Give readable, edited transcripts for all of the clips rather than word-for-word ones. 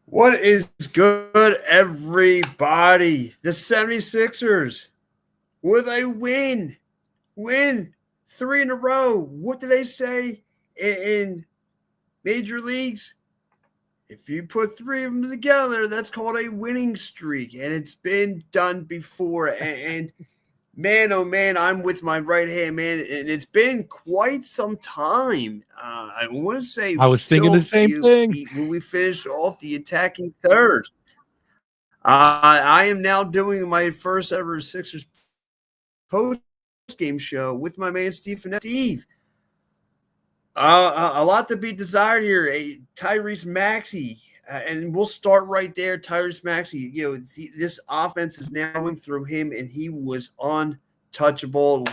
What is good, everybody? The 76ers with a win. Win 3 in a row. What do they say in major leagues? If you put three of them together, that's called a winning streak. And it's been done before. And man, oh man, I'm with my right hand, man. And it's been quite some time. I want to say I was thinking the till same thing. when we finish off the attacking third. I am now doing my first ever Sixers post-game show with my man Steve. A lot to be desired here. Tyrese Maxey, and we'll start right there. Tyrese Maxey, this offense is now going through him, and he was untouchable.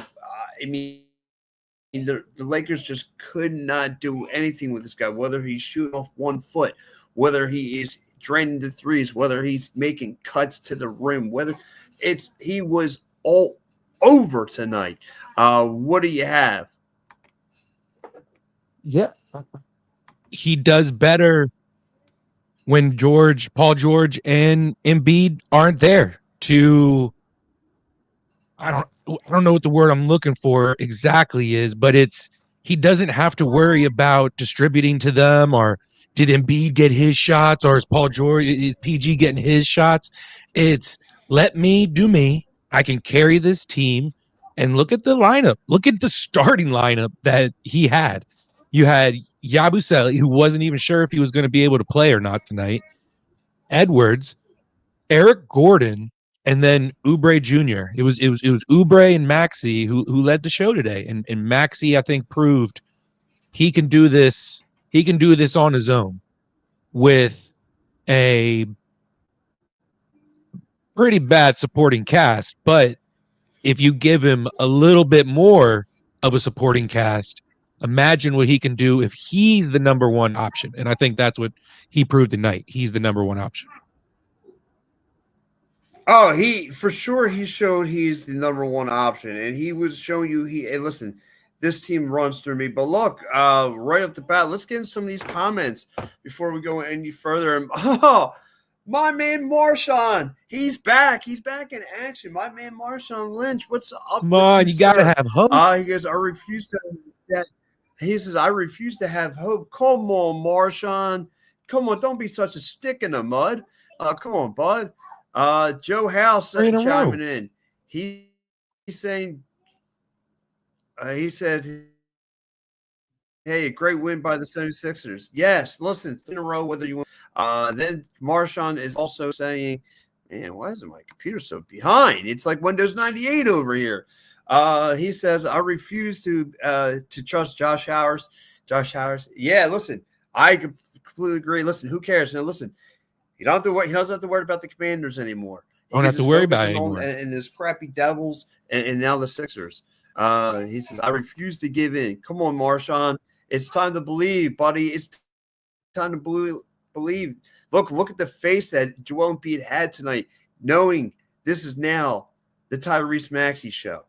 The Lakers just could not do anything with this guy, whether he's shooting off 1 foot, whether he is draining the threes, whether he's making cuts to the rim, he was all over tonight. What do you have? Yeah. He does better when Paul George, and Embiid aren't there to I don't know what the word I'm looking for exactly is, but he doesn't have to worry about distributing to them, or did Embiid get his shots, or is PG getting his shots? It's let me do me. I can carry this team. And look at the lineup. Look at the starting lineup that he had. You had Yabusele, who wasn't even sure if he was going to be able to play or not tonight. Edwards, Eric Gordon, and then Oubre Jr. It was Oubre and Maxey who led the show today. And Maxey, I think, proved he can do this. He can do this on his own with a pretty bad supporting cast. But if you give him a little bit more of a supporting cast, imagine what he can do if he's the number one option. And I think that's what he proved tonight. He's the number one option. Oh, he showed he's the number one option, and he was showing you hey, listen, this team runs through me. But look, right off the bat, let's get in some of these comments before we go any further. And my man Marshawn, he's back. He's back in action. My man Marshawn Lynch, what's up? Come on, you gotta have hope. He goes, I refuse to. He says, I refuse to have hope. Come on, Marshawn. Come on, don't be such a stick in the mud. Come on, bud. Joe House chiming in. He's saying, he said, hey, a great win by the 76ers. Yes, listen, 3 in a row, whether you want. Then Marshawn is also saying, man, why isn't my computer so behind? It's like Windows 98 over here. He says, I refuse to trust Josh Howard. Yeah, listen, I completely agree. Listen, who cares? Now, listen, he doesn't have to worry about the Commanders anymore. Don't have to worry about it anymore. And this crappy Devils and now the Sixers. He says, I refuse to give in. Come on, Marshawn. It's time to believe, buddy. It's time to believe. Look at the face that Joel Embiid had tonight, knowing this is now the Tyrese Maxey show.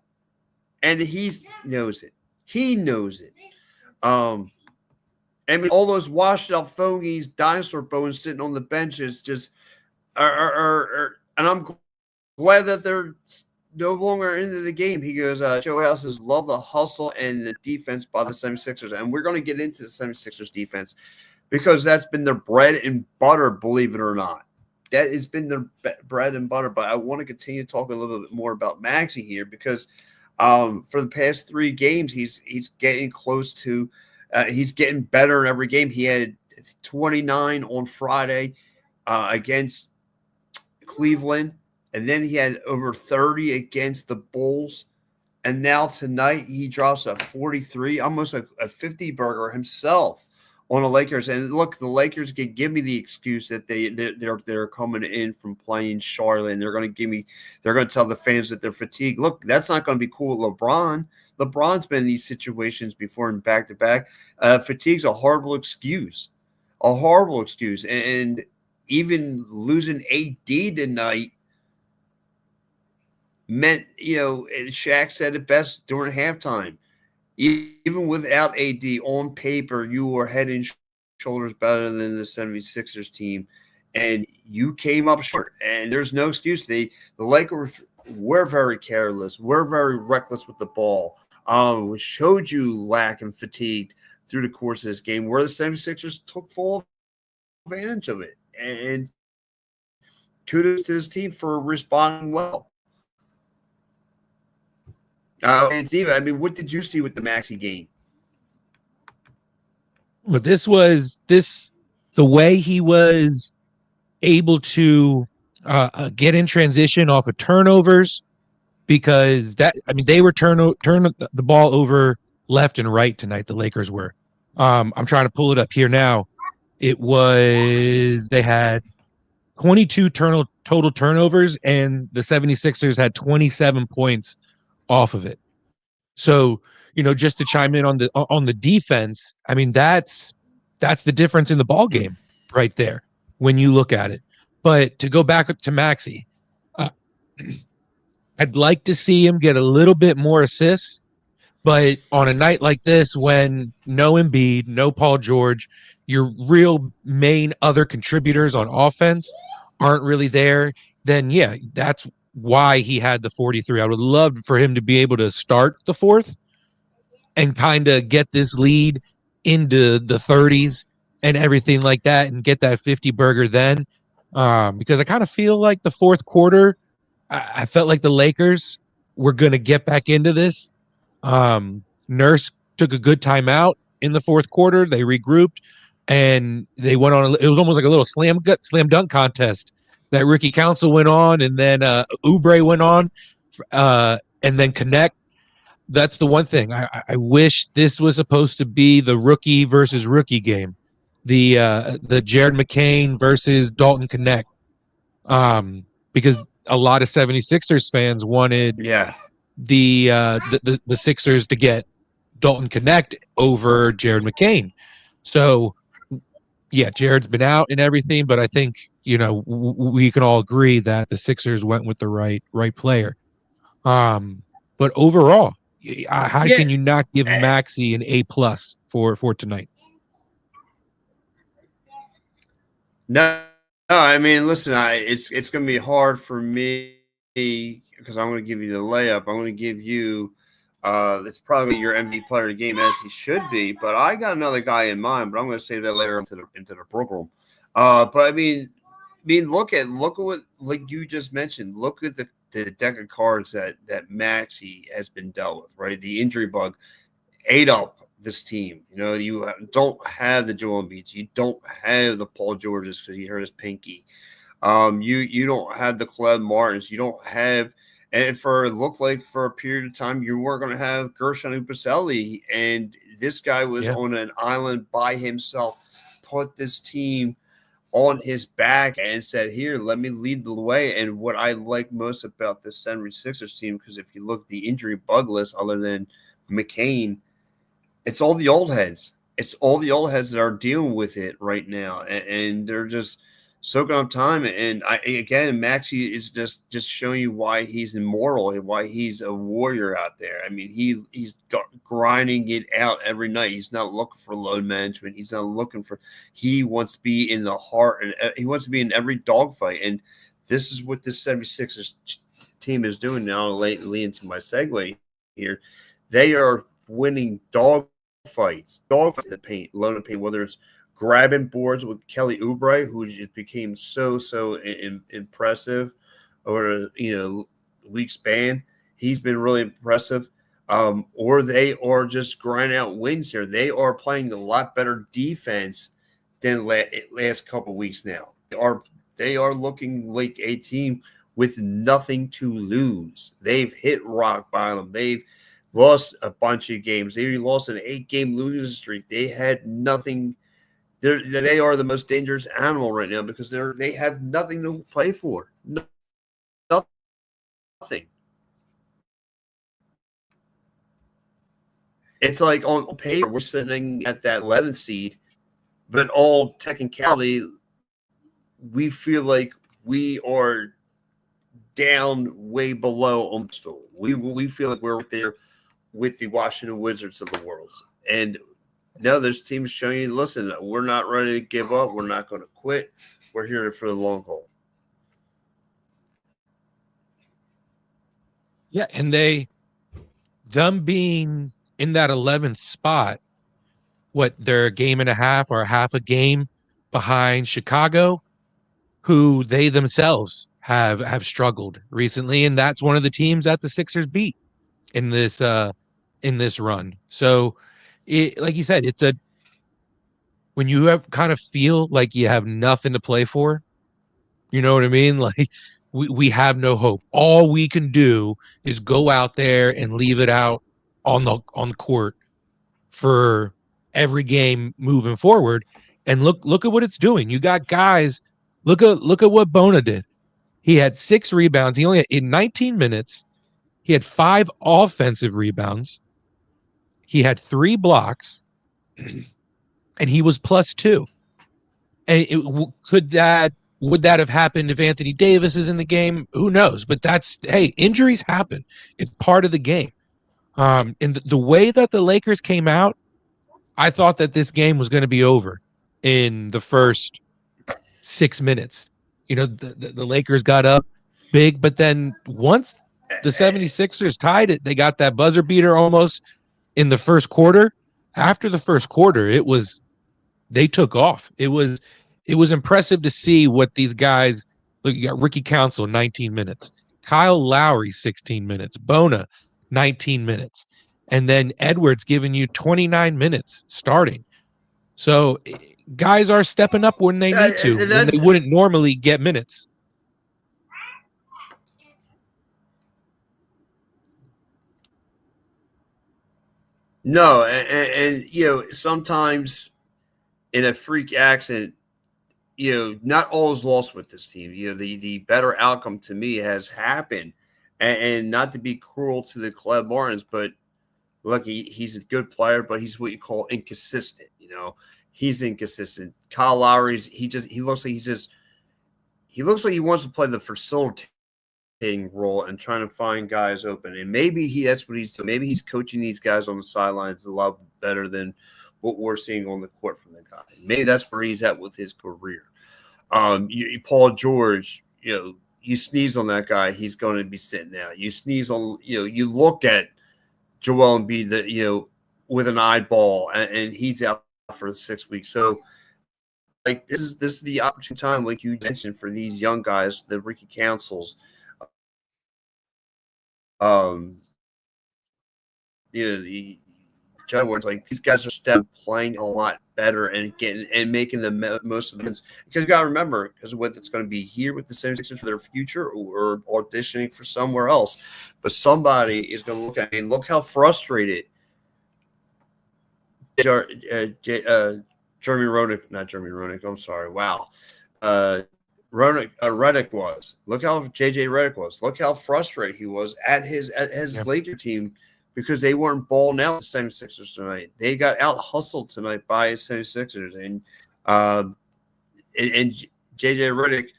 And he knows it. He knows it. I mean, all those washed up fogies, dinosaur bones sitting on the benches just are and I'm glad that they're no longer into the game. He goes, Joe House says, love the hustle and the defense by the 76ers. And we're going to get into the 76ers defense because that's been their bread and butter, believe it or not. That has been their bread and butter. But I want to continue to talk a little bit more about Maxey here because for the past 3 games, he's getting close to he's getting better in every game. He had 29 on Friday against Cleveland, and then he had over 30 against the Bulls. And now tonight he drops a 43, almost a 50 burger himself on the Lakers. And look, the Lakers can give me the excuse that they're coming in from playing Charlotte, and they're going to tell the fans that they're fatigued. Look, that's not going to be cool with LeBron. LeBron's been in these situations before in back-to-back. Fatigue's a horrible excuse. And even losing AD tonight meant, Shaq said it best during halftime. Even without AD on paper, you were head and shoulders better than the 76ers team. and you came up short. And there's no excuse. The Lakers were very careless, were very reckless with the ball. Showed you lack and fatigued through the course of this game, where the 76ers took full advantage of it. And kudos to his team for responding well. And Steve, I mean, what did you see with the Maxey game? But the way he was able to get in transition off of turnovers, because they were turn the ball over left and right tonight. The Lakers were. I'm trying to pull it up here now. They had 22 total turnovers, and the 76ers had 27 points off of it. So, just to chime in on the defense, I mean, that's the difference in the ball game right there when you look at it. But to go back to Maxey, I'd like to see him get a little bit more assists, but on a night like this, when no Embiid, no Paul George, your real main other contributors on offense aren't really there, then yeah, that's why he had the 43. I would love for him to be able to start the fourth and kind of get this lead into the 30s and everything like that, and get that 50 burger then. Because I kind of feel like the fourth quarter, I felt like the Lakers were going to get back into this. Nurse took a good timeout in the fourth quarter. They regrouped and they went on. It was almost like a little slam dunk contest that Ricky Council went on, and then Oubre went on, and then Connect. That's the one thing. I wish this was supposed to be the rookie versus rookie game, the Jared McCain versus Dalton Connect, because a lot of 76ers fans wanted the Sixers to get Dalton Connect over Jared McCain. So yeah, Jared's been out and everything, but I think we can all agree that the Sixers went with the right player. But overall, how can you not give Maxey an A+ for tonight? No, I mean, listen, it's going to be hard for me because I'm going to give you the layup. I'm going to give you it's probably your MVP player of the game, as he should be. But I got another guy in mind, but I'm going to save that later into the program. But I mean, look at what, like you just mentioned. Look at the deck of cards that Maxey has been dealt with. Right, the injury bug ate up this team. You don't have the Joel Embiids. You don't have the Paul Georges because he hurt his pinky. You don't have the Caleb Martins. You don't have. And it looked like for a period of time you weren't going to have Gershon Upaseli, and this guy was on an island by himself, put this team on his back and said, here, let me lead the way. And what I like most about this 76ers team, because if you look at the injury bug list other than McCain, it's all the old heads. It's all the old heads that are dealing with it right now, and they're just soaking up time. And Maxey is just showing you why he's immortal and why he's a warrior out there. I mean, he's grinding it out every night. He's not looking for load management. He's not looking for. He wants to be in the heart, and he wants to be in every dogfight. And this is what this 76ers team is doing now. Lately, into my segue here, they are winning dogfights in the paint, low in the paint, whether it's grabbing boards with Kelly Oubre, who just became so impressive over week span. He's been really impressive. Or they are just grinding out wins here. They are playing a lot better defense than last couple of weeks now. They are looking like a team with nothing to lose. They've hit rock bottom. They've lost a bunch of games. They lost an 8-game losing streak. They had nothing. They are the most dangerous animal right now because they have nothing to play for. Nothing. It's like on paper we're sitting at that 11th seed, but all technicality, we feel like we are down way below almost. We feel like we're right there with the Washington Wizards of the world. And no, there's teams showing you, listen, we're not ready to give up. We're not going to quit. We're here for the long haul. Yeah, and them being in that 11th spot, what, they're a game and a half or a half a game behind Chicago, who they themselves have struggled recently, and that's one of the teams that the Sixers beat in this run. So, like you said, it's a when you have kind of feel like you have nothing to play for, you know what I mean? Like we have no hope. All we can do is go out there and leave it out on the court for every game moving forward. And look at what it's doing. You got guys. Look at what Bona did. He had 6 rebounds. He only had in 19 minutes. He had 5 offensive rebounds. He had 3 blocks, and he was +2. And would that have happened if Anthony Davis is in the game? Who knows? But hey, injuries happen. It's part of the game. And the way that the Lakers came out, I thought that this game was going to be over in the first 6 minutes. You know, the Lakers got up big, but then once the 76ers tied it, they got that buzzer beater almost in the first quarter. After the first quarter, they took off. It was impressive to see what these guys. Look, you got Ricky Council 19 minutes, Kyle Lowry 16 minutes, Bona 19 minutes, and then Edwards giving you 29 minutes starting. So guys are stepping up when they need to, when they wouldn't normally get minutes. No, and you know, sometimes in a freak accident, you know, not all is lost with this team. You know, the better outcome to me has happened, and not to be cruel to the Caleb Martins, but look, he's a good player, but he's what you call inconsistent. You know, he's inconsistent. Kyle Lowry's he looks like he looks like he wants to play the facilitating role and trying to find guys open. And maybe that's what he's doing. Maybe he's coaching these guys on the sidelines a lot better than what we're seeing on the court from the guy. Maybe that's where he's at with his career. Paul George, you know, you sneeze on that guy, he's going to be sitting out. You sneeze on, you know, you look at Joel Embiid, you know, with an eyeball, and he's out for 6 weeks. So, like, this is the opportune time, like you mentioned, for these young guys, the Ricky Councils, you know, the John Ward's, like, these guys are playing a lot better and making the most of it. Because you got to remember, because what it's going to be here with the 76ers for their future, or auditioning for somewhere else. But somebody is going to look at me and look how frustrated Jeremy Roenick, not Jeremy Roenick, I'm sorry. Wow. Redick was. Look how JJ Redick was. Look how frustrated he was at his Laker team, because they weren't balling out the 76ers tonight. They got out hustled tonight by the 76ers. And JJ Redick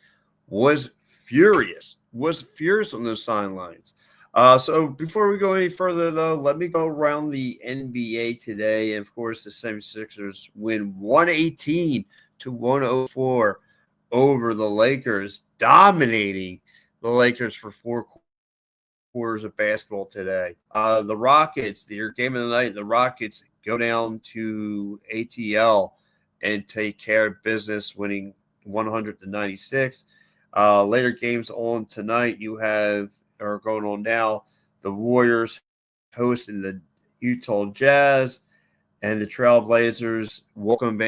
was furious on those sidelines. So before we go any further, though, let me go around the NBA today. And, of course, the 76ers win 118-104 over the Lakers, dominating the Lakers for 4 quarters of basketball today. The Rockets, your game of the night, the Rockets go down to ATL and take care of business, winning 100-96. Later games on tonight, are going on now. The Warriors hosting the Utah Jazz, and the Trailblazers welcome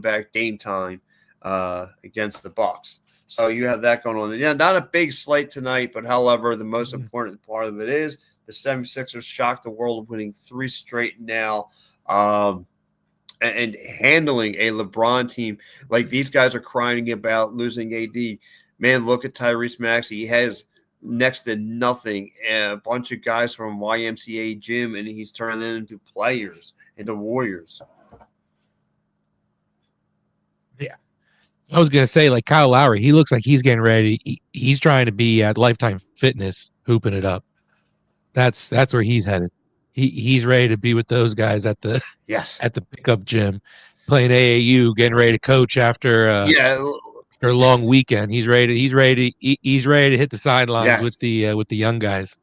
back Dame Time against the Bucks. So you have that going on. Yeah, not a big slate tonight, but however, the most important part of it is the 76ers shocked the world, winning 3 straight now, and handling a LeBron team. Like, these guys are crying about losing AD. Man, look at Tyrese Maxey. He has next to nothing, a bunch of guys from YMCA gym, and he's turning them into players, into Warriors. Yeah. I was going to say, like, Kyle Lowry, he looks like he's getting ready. He's trying to be at Lifetime Fitness, hooping it up. That's where he's headed. he's ready to be with those guys at the Yes. at the pickup gym, playing AAU, getting ready to coach after Yeah. after a long weekend. He's ready. He's ready to hit the sidelines Yes. with the young guys.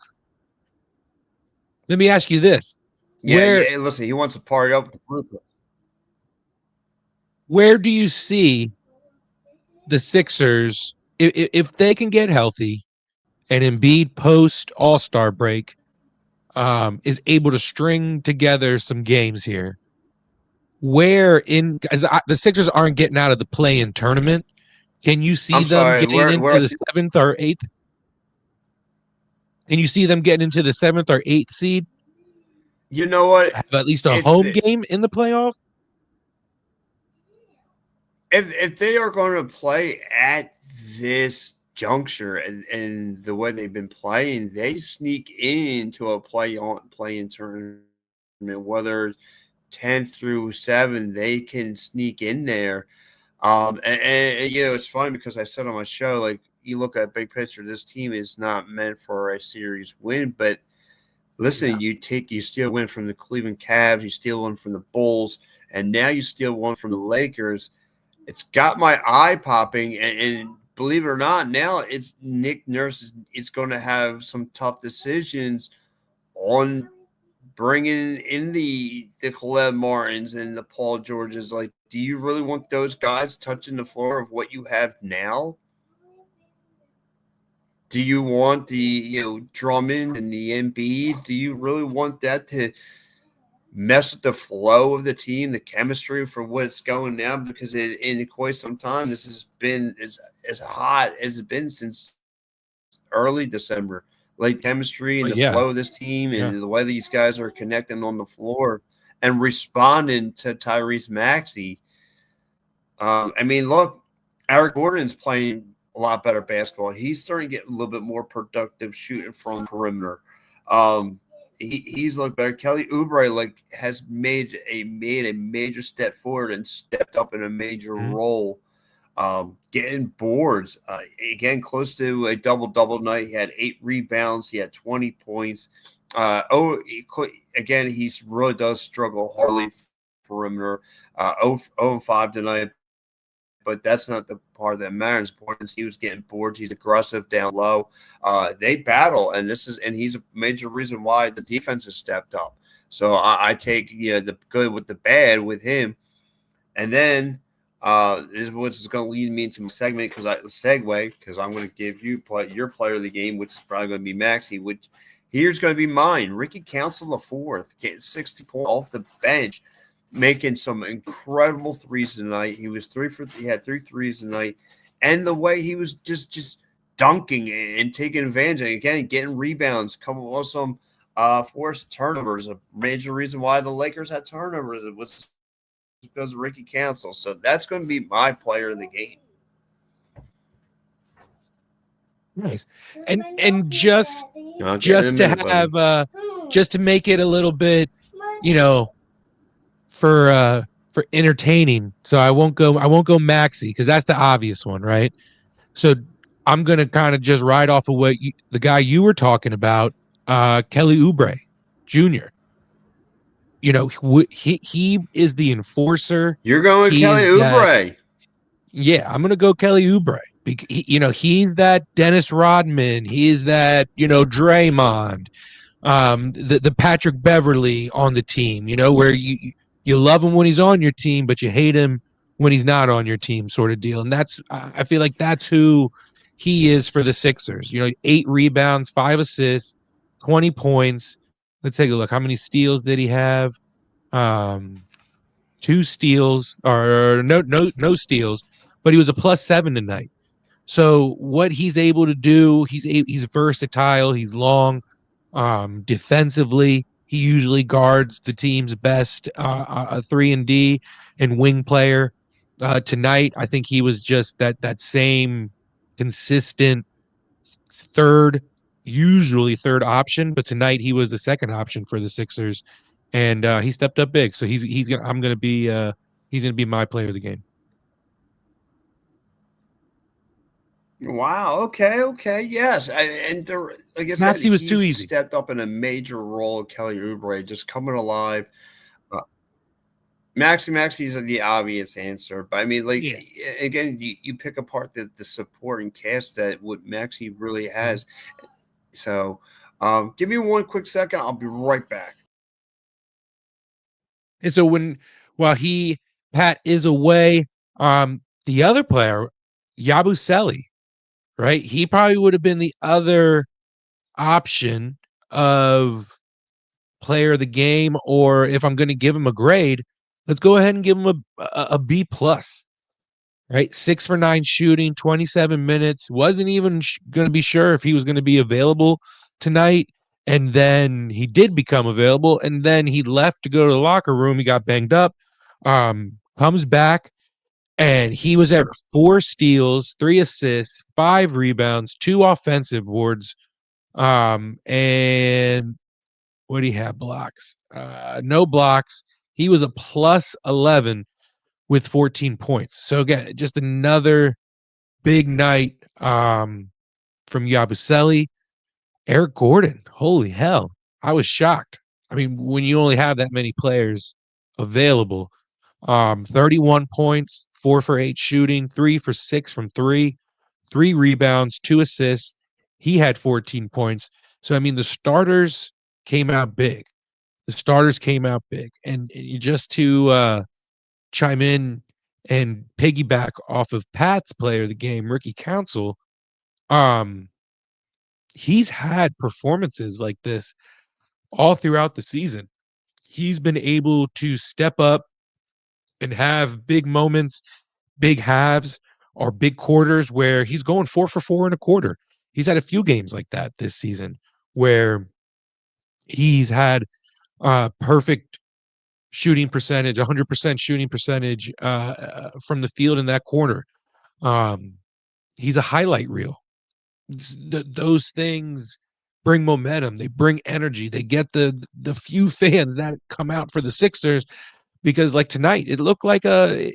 Let me ask you this: Yeah. where Yeah. Listen, he wants to party up with the Brooklyn. where do you see the Sixers if they can get healthy and Embiid post All-Star break is able to string together some games here? Where in as the Sixers aren't getting out of the play-in tournament, can you see I'm them sorry. getting Where into I the see, seventh or eighth? Can you see them getting into the seventh or eighth seed? you know what? Have at least a If home game in the playoff? if they are going to play at this juncture and the way they've been playing, they sneak into a play-in tournament, whether 10 through 7, they can sneak in there. It's funny because I said on my show, like, you look at big picture, this team is not meant for a series win. But listen, Yeah. you steal one from the Cleveland Cavs, you steal one from the Bulls, and now you steal one from the Lakers. It's got my eye popping, and believe it or not, now it's Nick Nurse is going to have some tough decisions on bringing in the Caleb Martins and the Paul Georges. Like, do you really want those guys touching the floor of what you have now? Do you want the Drummond and the Embiids? Do you really want that to mess with the flow of the team, the chemistry for what's going now? Because in quite some time, this has been as hot as it's been since early December. Like, chemistry and the Yeah, flow of this team yeah. and the way these guys are connecting on the floor and responding to Tyrese Maxey. Look, Eric Gordon's playing a lot better basketball. He's starting to get a little bit more productive shooting from the perimeter. He's looked better. Kelly Oubre has made a major step forward and stepped up in a major Mhm. role, getting boards. Again, close to a double night. He had 8 rebounds. He had 20 points. Again, he really does struggle hardly perimeter. 0-5 tonight, but that's not the part that matters. He was getting boards. He's aggressive down low. They battle, and he's a major reason why the defense has stepped up. So I take the good with the bad with him, and then this is what's going to lead me into my segment because I'm going to give you your player of the game, which is probably going to be Maxey. Which here's going to be mine. Ricky Council IV getting 60 points off the bench, making some incredible threes tonight. He had 3 threes tonight, and the way he was just dunking and taking advantage, and again getting rebounds, coming with some forced turnovers. A major reason why the Lakers had turnovers was because of Ricky Council. So that's going to be my player of the game. Nice. And just to have just to make it a little bit, you know, for entertaining. So I won't go Maxi because that's the obvious one, right? So I'm gonna kind of just ride off of the guy you were talking about, Kelly Oubre Jr. He is the enforcer. You're going with He Kelly is that. Oubre. Yeah, I'm gonna go Kelly Oubre. He's that Dennis Rodman. He's that Draymond, the Patrick Beverly on the team. Where you love him when he's on your team, but you hate him when he's not on your team, sort of deal. And I feel like that's who he is for the Sixers. 8 rebounds, 5 assists, 20 points. Let's take a look. How many steals did he have? Um, 2 steals, or no steals, but he was a +7 tonight. So what he's able to do, he's versatile. He's long. Defensively, he usually guards the team's best 3-and-D and wing player. Tonight, I think he was just that same consistent usually third option, but tonight he was the second option for the Sixers, and he stepped up big. So he's gonna be my player of the game. Wow. Okay. Yes. And like I said, Maxi was too he's easy. stepped up in a major role. Kelly Oubre just coming alive. Uh, Maxi's the obvious answer, but I mean, like Yeah. again, you pick apart the supporting cast that what Maxi really Mhm. has. So, give me one quick second. I'll be right back. And so while Pat is away, the other player, Yabusele, right? He probably would have been the other option of player of the game, or if I'm going to give him a grade, let's go ahead and give him a B plus. Right, 6 for 9 shooting, 27 minutes. Wasn't even going to be sure if he was going to be available tonight, and then he did become available, and then he left to go to the locker room. He got banged up. Comes back, and he was at 4 steals, 3 assists, 5 rebounds, 2 offensive boards. And what do he have? Blocks? No blocks. He was a plus 11 with 14 points. So again, just another big night from Yabusele. Eric Gordon, holy hell. I was shocked. I mean, when you only have that many players available, 31 points, 4 for 8 shooting, 3 for 6 from three rebounds, 2 assists. He had 14 points. So, I mean, the starters came out big. The starters came out big. And just to chime in and piggyback off of Pat's player of the game, Ricky Council, um, he's had performances like this all throughout the season. He's been able to step up and have big moments, big halves, or big quarters where he's going 4 for 4 in a quarter. He's had a few games like that this season where he's had perfect shooting percentage, 100% shooting percentage from the field in that corner. Um, he's a highlight reel. Those things bring momentum. They bring energy. They get the few fans that come out for the Sixers because, like tonight, it looked like at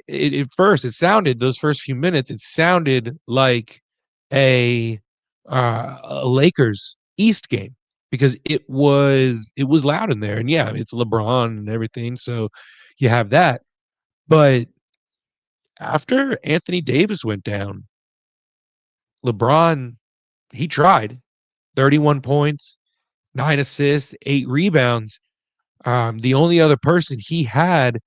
first it sounded those first few minutes. It sounded like a a Lakers East game because it was loud in there. And yeah, it's LeBron and everything, so you have that. But after Anthony Davis went down, LeBron, he tried 31 points, 9 assists, 8 rebounds. The only other person he had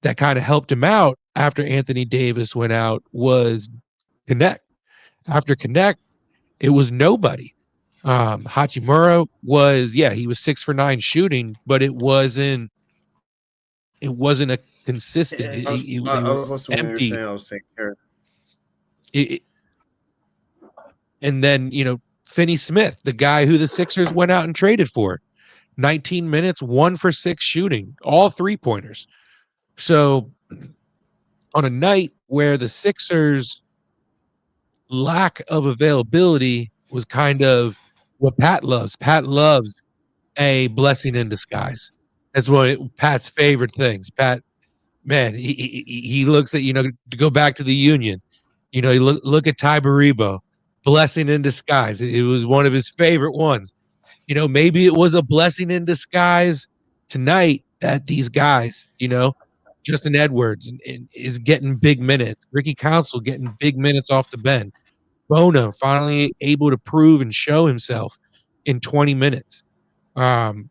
that kind of helped him out after Anthony Davis went out was Connect. After Connect, it was nobody. Hachimura was, yeah, he was 6 for 9 shooting, but it wasn't a consistent. They I were was listening to what you were empty. saying. I was thinking, here. It, and then Finney Smith, the guy who the Sixers went out and traded for, 19 minutes, 1 for 6 shooting, all 3 pointers. So on a night where the Sixers' lack of availability was kind of what Pat loves. Pat loves a blessing in disguise. That's Pat's favorite things. Pat, man, he looks at, to go back to the Union. You look at Ty Baribo, blessing in disguise. It was one of his favorite ones. Maybe it was a blessing in disguise tonight that these guys, Justin Edwards and is getting big minutes. Ricky Council getting big minutes off the bench. Bona finally able to prove and show himself in 20 minutes. Um,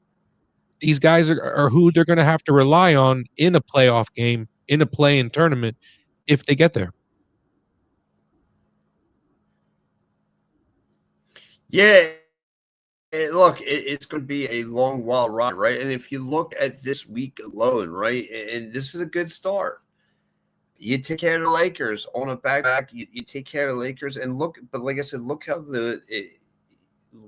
these guys are who they're going to have to rely on in a playoff game, in a play-in tournament, if they get there. Yeah, look, it's going to be a long, wild ride, right? And if you look at this week alone, right, and this is a good start. You take care of the Lakers on a back. You take care of the Lakers, and look. But like I said, look how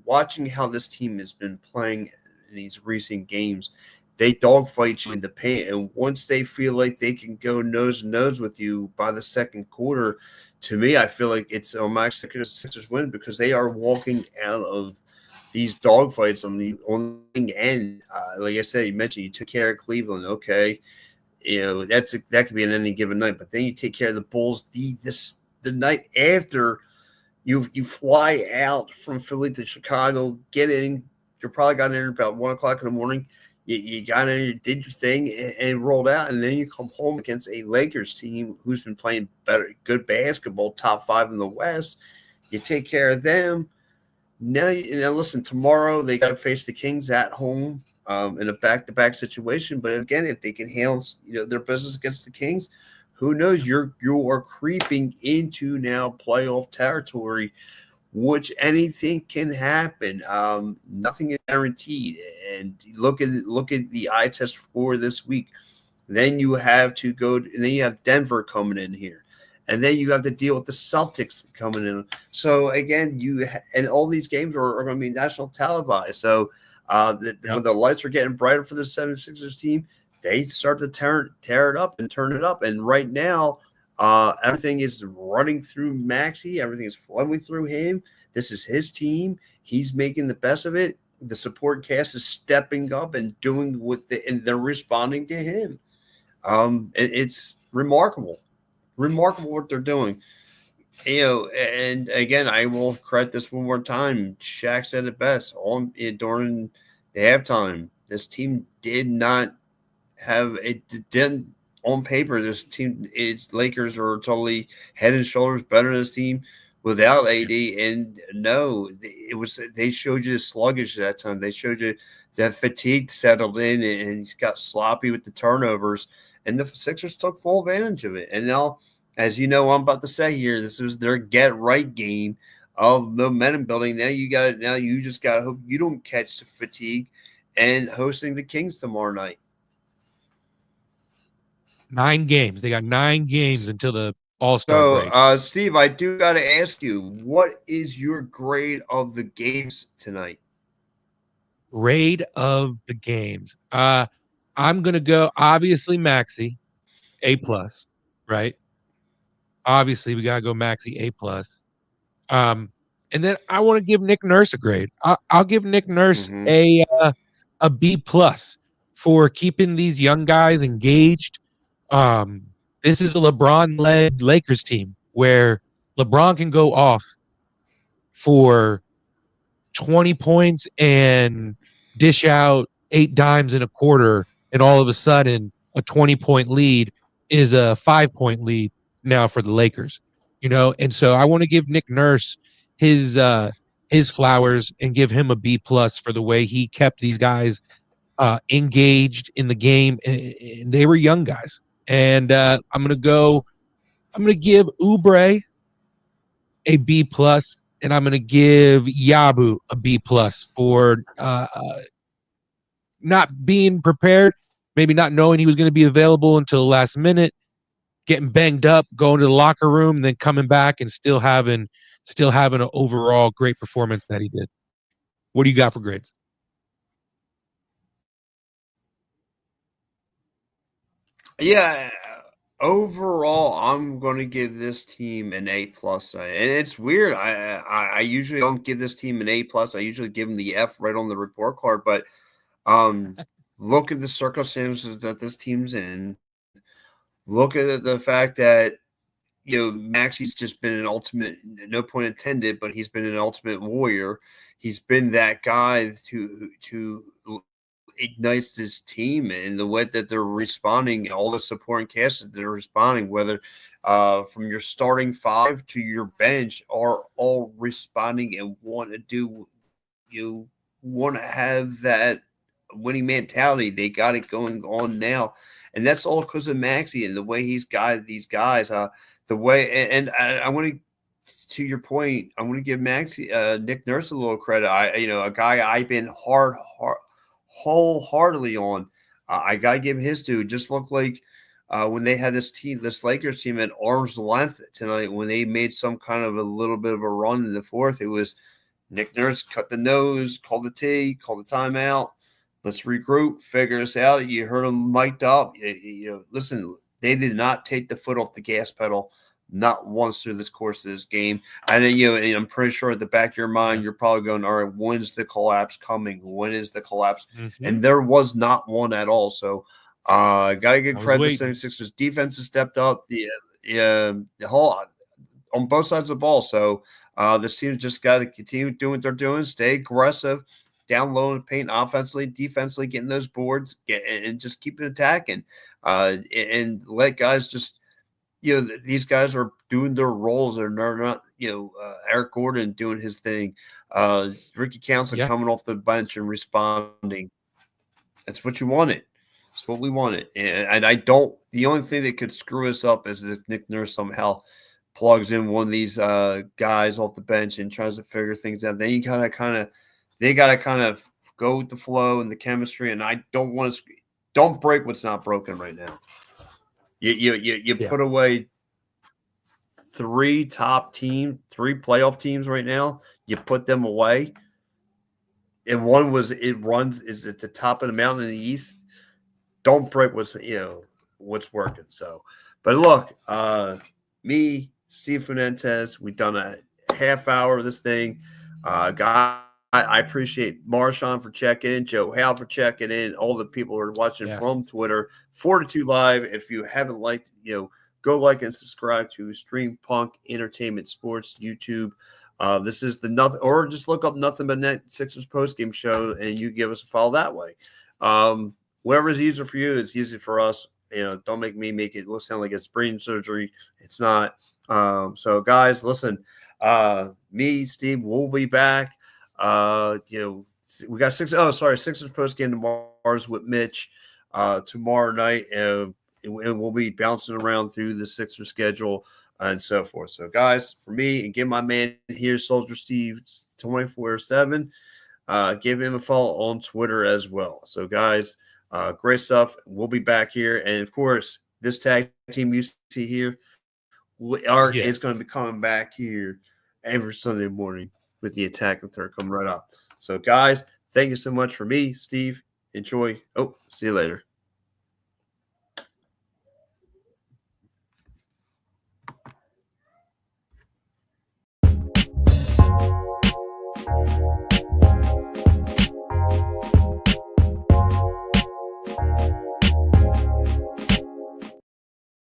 watching how this team has been playing in these recent games. They dogfight you in the paint, and once they feel like they can go nose to nose with you by the second quarter, to me, I feel like it's a max Sixers win because they are walking out of these dogfights on the end. Like I said, you mentioned you took care of Cleveland. Okay, that could be on any given night, but then you take care of the Bulls the night after You fly out from Philly to Chicago, get in. You probably got in about 1 o'clock in the morning. You got in, you did your thing, and rolled out, and then you come home against a Lakers team who's been playing good basketball, top 5 in the West. You take care of them. Now, listen. Tomorrow they got to face the Kings at home in a back-to-back situation. But again, if they can handle their business against the Kings, who knows? You are creeping into now playoff territory, which anything can happen. Nothing is guaranteed. And look at the eye test for this week. Then you have to go, and then you have Denver coming in here. And then you have to deal with the Celtics coming in. So again, and all these games are going to be national televised. So when the lights are getting brighter for the 76ers team, they start to tear it up and turn it up. And right now, everything is running through Maxey. Everything is flowing through him. This is his team. He's making the best of it. The support cast is stepping up and doing and they're responding to him. It's remarkable what they're doing. And again, I will credit this one more time. Shaq said it best during the halftime. This team did not have it. Didn't on paper. This team, its Lakers are totally head and shoulders better than this team without AD. And no, they showed you the sluggish that time. They showed you that fatigue settled in and got sloppy with the turnovers. And the Sixers took full advantage of it. And now, as you know, I'm about to say here, this is their get right game of momentum building. Now you just got to hope you don't catch the fatigue and hosting the Kings tomorrow night. 9 games. They got 9 games until the All-Star break. So, Steve, I do got to ask you, what is your grade of the games tonight? Grade of the games. I'm going to go, obviously, Maxey, A+, right? Obviously, we got to go Maxey, A+. And then I want to give Nick Nurse a grade. I'll give Nick Nurse a B+ for keeping these young guys engaged. This is a LeBron-led Lakers team where LeBron can go off for 20 points and dish out 8 dimes in a quarter, and all of a sudden a 20-point lead is a 5-point lead now for the Lakers. And so I want to give Nick Nurse his flowers and give him a B+ for the way he kept these guys engaged in the game. And they were young guys. And I'm going to give Oubre a B+, and I'm going to give Yabu a B+ for not being prepared, maybe not knowing he was going to be available until the last minute, getting banged up, going to the locker room, and then coming back and still having an overall great performance that he did. What do you got for grades? Yeah, overall, I'm going to give this team an A+. And it's weird. I usually don't give this team an A+. I usually give them the F right on the report card. But look at the circumstances that this team's in. Look at the fact that Maxey's just been an ultimate, no point intended, but he's been an ultimate warrior. He's been that guy to ignites this team, and the way that they're responding, all the supporting cast that they're responding, whether from your starting 5 to your bench, are all responding and want to have that winning mentality. They got it going on now, and that's all because of Maxey and the way he's guided these guys. The way, and I want to your point, I want to give Maxey, Nick Nurse a little credit. A guy I've been wholeheartedly on. I gotta give him his due. Just looked like when they had this Lakers team at arm's length tonight, when they made some kind of a little bit of a run in the fourth, it was Nick Nurse cut the nose, called the T, called the timeout. Let's regroup, figure this out. You heard them mic'd up. Listen, they did not take the foot off the gas pedal, not once through this course of this game. And I'm pretty sure at the back of your mind, you're probably going, all right, when's the collapse coming? When is the collapse? Mm-hmm. And there was not one at all. So got to give credit to the 76ers. Defense has stepped up. The whole on both sides of the ball. So this team just got to continue doing what they're doing, stay aggressive, down low in the paint, offensively, defensively, getting those boards, and just keep it attacking, and let guys just. These guys are doing their roles. They're not, Eric Gordon doing his thing. Ricky Council coming off the bench and responding. That's what you wanted. That's what we wanted. And I don't – the only thing that could screw us up is if Nick Nurse somehow plugs in one of these guys off the bench and tries to figure things out. Then you they got to kind of go with the flow and the chemistry. And I don't want to – don't break what's not broken right now. You put away three playoff teams right now. You put them away, and one is at the top of the mountain in the East. Don't break what's working. So, but look, me, Steve Fernandez, we've done a half hour of this thing. Guy, I appreciate Marshawn for checking in, Joe Howe for checking in, all the people who are watching from Twitter. 42 Live. If you haven't liked, go like and subscribe to Stream Punk Entertainment Sports YouTube. This is the nothing, or just look up Nothing But Net Sixers Postgame Show, and you give us a follow that way. Whatever is easier for you is easy for us. Don't make me make it sound like it's brain surgery. It's not. So guys, listen. Me, Steve, we'll be back. We got Sixers Postgame tomorrow with Mitch. Tomorrow night, and we'll be bouncing around through the Sixers schedule and so forth. So, guys, for me, and give my man here, Soldier Steve 24/7, give him a follow on Twitter as well. So, guys, great stuff. We'll be back here, and of course, this tag team you see here, is going to be coming back here every Sunday morning with the Attack and Third coming right up. So, guys, thank you so much for me, Steve. Enjoy. See you later.